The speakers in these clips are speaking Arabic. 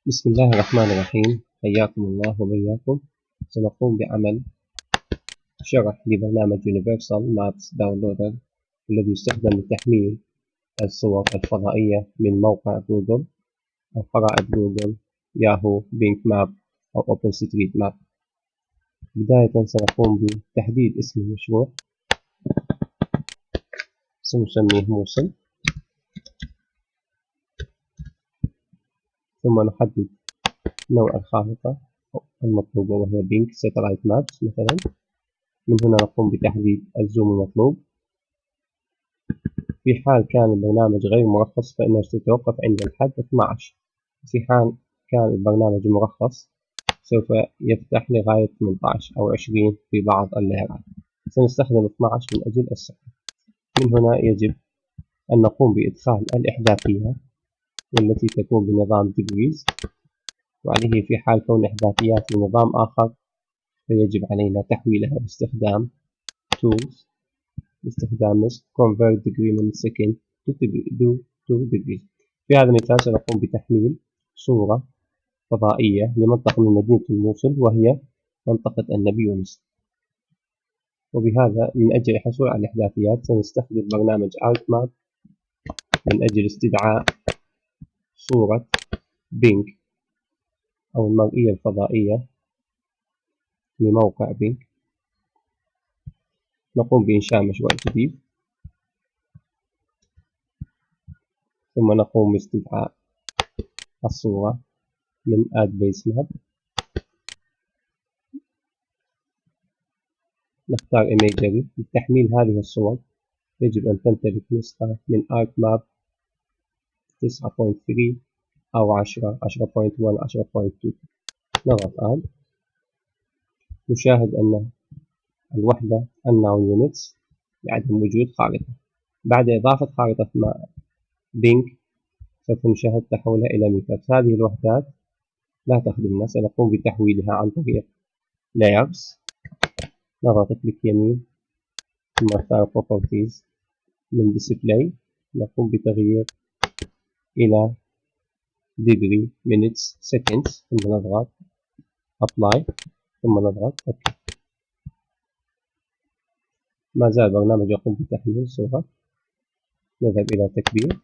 بسم الله الرحمن الرحيم. حياكم الله وبياكم. سنقوم بعمل شرح لبرنامج Universal Maps Downloader الذي يستخدم لتحميل الصور الفضائية من موقع جوجل أو خرائط جوجل، ياهو، بينك ماب أو أوبن ستريت ماب. بداية سنقوم بتحديد اسم المشروع، سنسميه موصل، ثم نحدد نوع الخارطة المطلوبة وهي بينك ساتلايت مابس مثلا. من هنا نقوم بتحديد الزوم المطلوب. في حال كان البرنامج غير مرخص فإنه سيتوقف عند الحد 12. في حال كان البرنامج مرخص سوف يفتح لغاية 18 أو 20 في بعض الليرات. سنستخدم 12 من أجل السرعة. من هنا يجب أن نقوم بإدخال الإحداثيات والتي تكون بنظام ديجريز، وعليه في حال كون إحداثيات بنظام آخر فيجب علينا تحويلها باستخدام tools، باستخدام convert degree من second to degree. في هذا المثال سنقوم بتحميل صورة فضائية لمنطقة من مدينة الموصل وهي منطقة النبي يونس. وبهذا من أجل الحصول على الإحداثيات سنستخدم برنامج arcmap من أجل استدعاء صورة بينك أو المرئية الفضائية لموقع بينك. نقوم بإنشاء مشروع جديد، ثم نقوم باستدعاء الصورة من add base map. نختار imagery. لتحميل هذه الصور يجب أن تمتلك نسخة من arcmap 9.3 أو 10, 10.1, 10.2. نضغط add. نشاهد أن الوحدة unknown units لعدم وجود خارطة. بعد إضافة خارطة بينك سوف نشاهد تحولها إلى ميثاق. هذه الوحدات لا تخدمنا، سنقوم بتحويلها عن طريق layers. نضغط كليك يمين ثم اختار properties. من display نقوم بتغيير إلى degree minutes seconds ثم نضغط apply ثم نضغط OK. ما زال البرنامج يقوم بتحميل الصورة. نذهب إلى تكبير،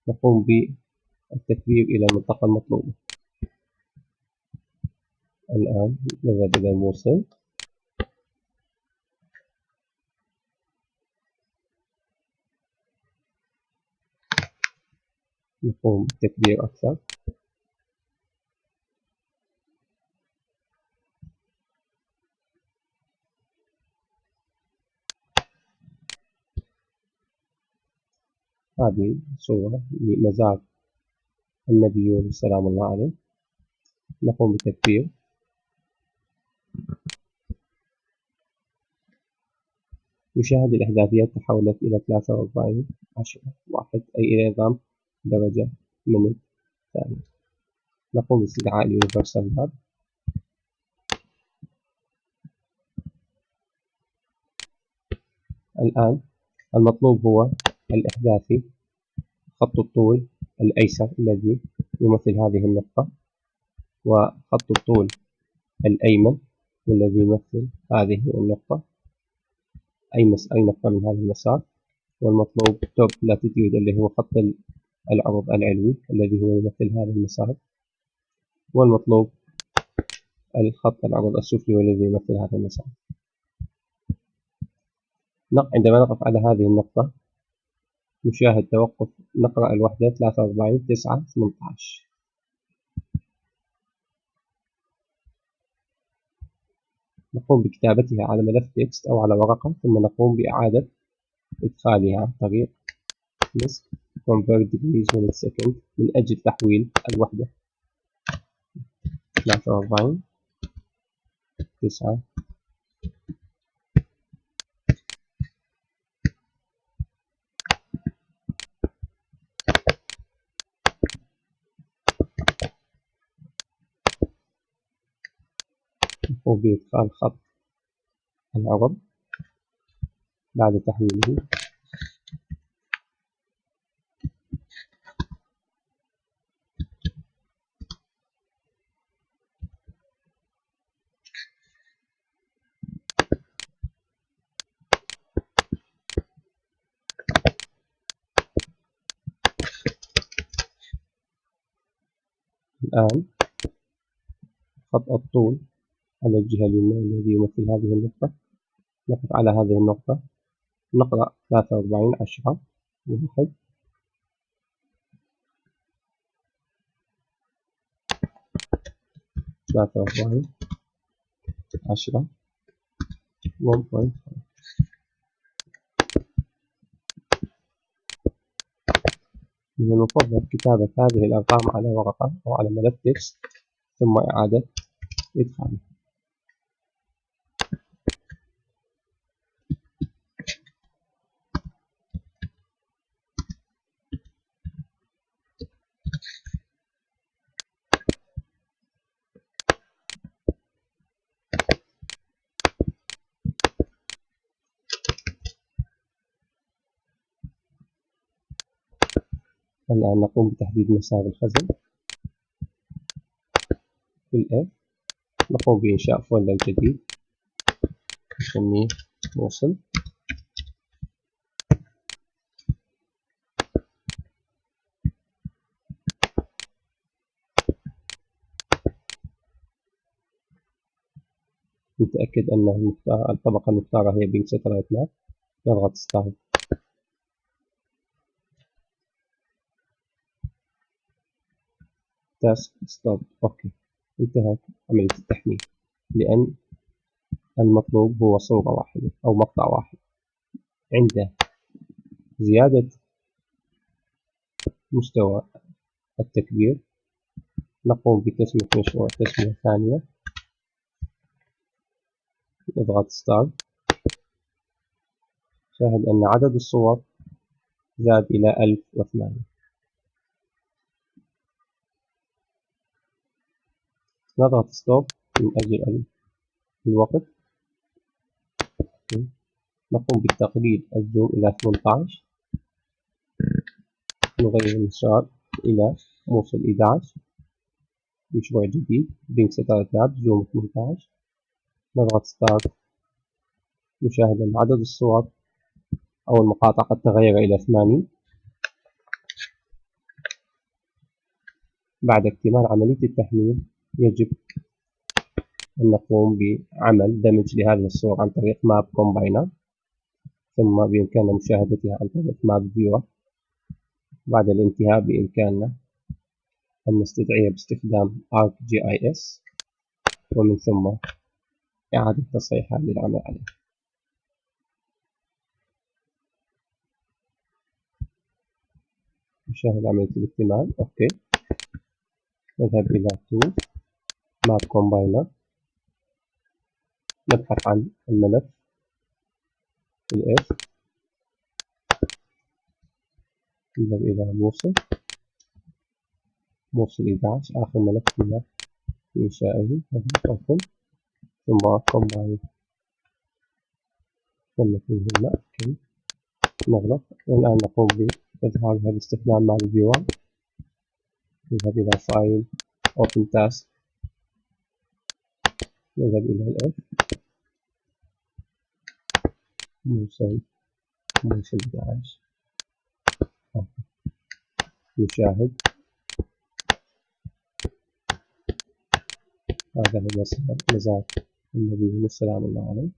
نقوم بالتكبير إلى المنطقة المطلوبة. الآن نذهب إلى الموصل، نقوم بالتكبير أكثر. هذه صورة لمزار النبي يونس سلام الله عليه. نقوم بتكبير. نشاهد الإحداثيات تحولت إلى 43 10 1 أي إلى نظام درجة من الثانية. نقوم باستدعاء اليونيفرسال ماب. الآن المطلوب هو الإحداثي خط الطول الأيسر الذي يمثل هذه النقطة، وخط الطول الأيمن والذي يمثل هذه النقطة، أي نقطة من هذا المسار. والمطلوب توب لاتيتيود اللي هو خط العرض العلوي الذي هو يمثل هذا المسار، والمطلوب الخط العرض السفلي والذي يمثل هذا المسار. عندما نقف على هذه النقطة نشاهد توقف. نقرأ الوحدة 43 9 18. نقوم بكتابتها على ملف تكست أو على ورقة، ثم نقوم بإعادة إدخالها عن طريق convert degrees minutes second من أجل تحويل الوحدة 43 9. نقوم بإدخال خط العرض بعد تحويله. الآن خط الطول على الجهة اليمنى الذي يمثل هذه النقطة، نقف على هذه النقطة، نقرأ 43 10 1 43 10 1.5. من المفضل كتابة هذه الأرقام على ورقة أو على ملف تكست ثم إعادة إدخالها. الآن نقوم بتحديد مسار الخزن في الإف، نقوم بإنشاء فولدر جديد نسميه موصل. نتأكد أن الطبقة المختارة هي بينك ساتلايت ماب، نضغط ستارت. تاسك ستوب. أوكي، انتهت عملية التحميل، لأن المطلوب هو صورة واحدة أو مقطع واحد. عند زيادة مستوى التكبير نقوم بتسمية مشروع تسمية ثانية، نضغط ستارت. شاهد أن عدد الصور زاد إلى 1008. نضغط ستوب من أجل الوقت. نقوم بتقليل الزوم إلى 18. نغير المسار إلى موصل 11، مشروع جديد بينك ساتلايت ماب زوم 18. نضغط ستارت. نشاهد أن عدد الصور أو المقاطع قد تغير إلى 80. بعد اكتمال عملية التحميل يجب أن نقوم بعمل دمج لهذه الصور عن طريق ماب كومباينر، ثم بإمكاننا مشاهدتها عن طريق ماب فيور. بعد الانتهاء بإمكاننا أن نستدعيها باستخدام ArcGIS، ومن ثم إعادة تصحيحها للعمل عليه. نشاهد عملية الاكتمال. أوكي، نذهب إلى Tools Map Combiner، نبحث عن الملف الإف، نذهب إلى موصل 11 آخر ملف في إنشائه، Open، ثم Combine ثم تنزيل. أوكي، نغلق. الآن نقوم بإظهارها باستخدام ماب فيور. نذهب إلى فايل Open Task، نذهب إلى الإف، موصل 11. نشاهد هذا هو مزار النبي سلام الله عليه،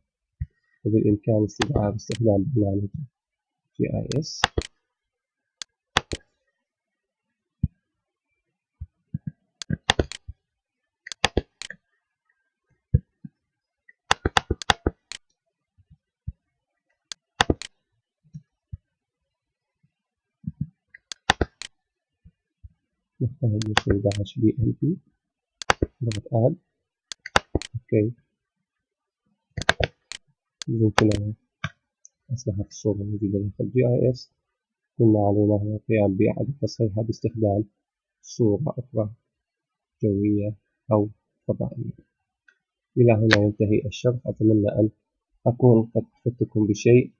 وبالإمكان استدعاء باستخدام برنامج GIS. نختار موصل 11 BMP، نضغط آد. أوكي، يمكننا أصبحت الصورة موجودة داخل GIS. كل ما علينا هو القيام بإعادة تصحيحها باستخدام صورة أخرى جوية أو فضائية. إلى هنا ينتهي الشرح. أتمنى أن أكون قد أفدتكم بشيء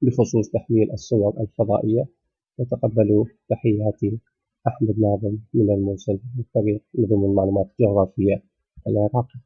بخصوص تحميل الصور الفضائية، وتقبلوا تحياتي أحمد ناظم من الموصل من فريق نظم المعلومات الجغرافية العراقي.